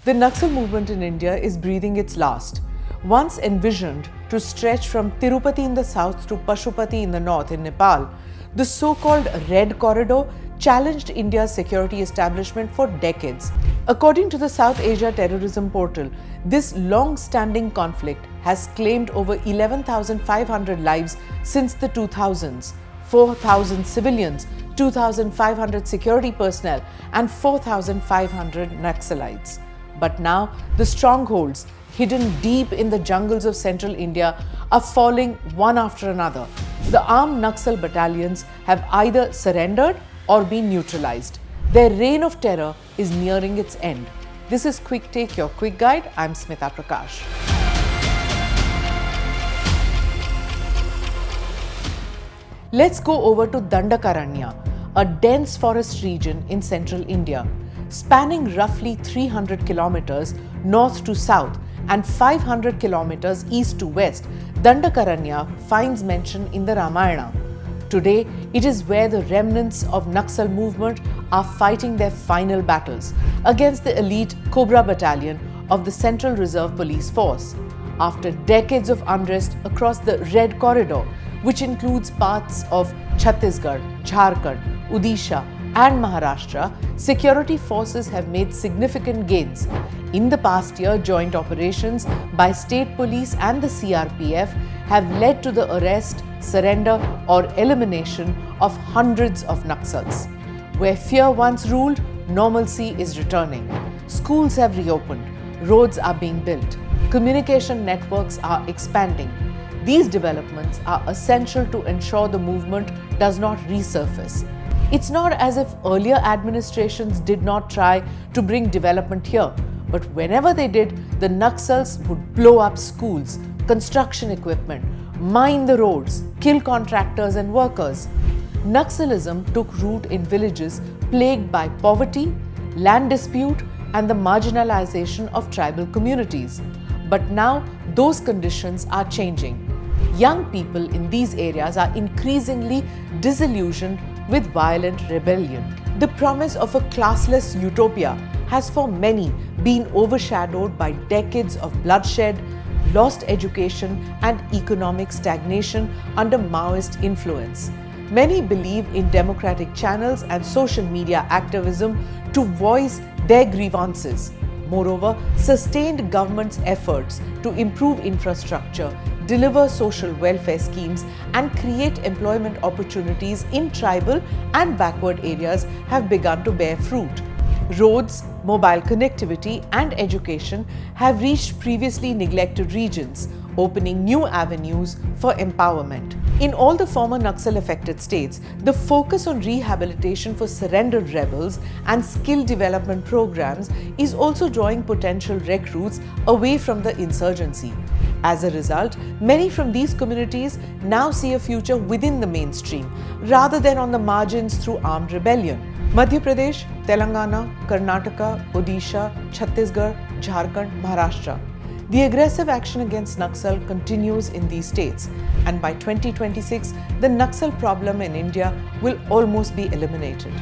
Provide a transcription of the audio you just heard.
The Naxal movement in India is breathing its last. Once envisioned to stretch from Tirupati in the south to Pashupati in the north in Nepal, the so-called Red Corridor challenged India's security establishment for decades. According to the South Asia Terrorism Portal, this long-standing conflict has claimed over 11,500 lives since the 2000s, 4,000 civilians, 2,500 security personnel and 4,500 Naxalites. But now, the strongholds hidden deep in the jungles of central India are falling one after another. The armed Naxal battalions have either surrendered or been neutralized. Their reign of terror is nearing its end. This is Quick Take, your quick guide. I'm Smita Prakash. Let's go over to Dandakaranya, a dense forest region in central India. Spanning roughly 300 kilometers north to south and 500 kilometers east to west, Dandakaranya finds mention in the Ramayana. Today, it is where the remnants of Naxal movement are fighting their final battles against the elite Cobra Battalion of the Central Reserve Police Force. After decades of unrest across the Red Corridor, which includes parts of Chhattisgarh, Jharkhand, Odisha and Maharashtra, security forces have made significant gains. In the past year, joint operations by state police and the CRPF have led to the arrest, surrender or elimination of hundreds of Naxals. Where fear once ruled, normalcy is returning. Schools have reopened, roads are being built, communication networks are expanding. These developments are essential to ensure the movement does not resurface. It's not as if earlier administrations did not try to bring development here, but whenever they did, the Naxals would blow up schools, construction equipment, mine the roads, kill contractors and workers. Naxalism took root in villages plagued by poverty, land dispute and the marginalization of tribal communities. But now those conditions are changing. Young people in these areas are increasingly disillusioned with violent rebellion. The promise of a classless utopia has for many been overshadowed by decades of bloodshed, lost education and economic stagnation under Maoist influence. Many believe in democratic channels and social media activism to voice their grievances. Moreover, sustained government's efforts to improve infrastructure, deliver social welfare schemes and create employment opportunities in tribal and backward areas have begun to bear fruit. Roads, mobile connectivity and education have reached previously neglected regions, opening new avenues for empowerment. In all the former Naxal-affected states, the focus on rehabilitation for surrendered rebels and skill development programs is also drawing potential recruits away from the insurgency. As a result, many from these communities now see a future within the mainstream, rather than on the margins through armed rebellion. Madhya Pradesh, Telangana, Karnataka, Odisha, Chhattisgarh, Jharkhand, Maharashtra. The aggressive action against Naxal continues in these states, and by 2026, the Naxal problem in India will almost be eliminated.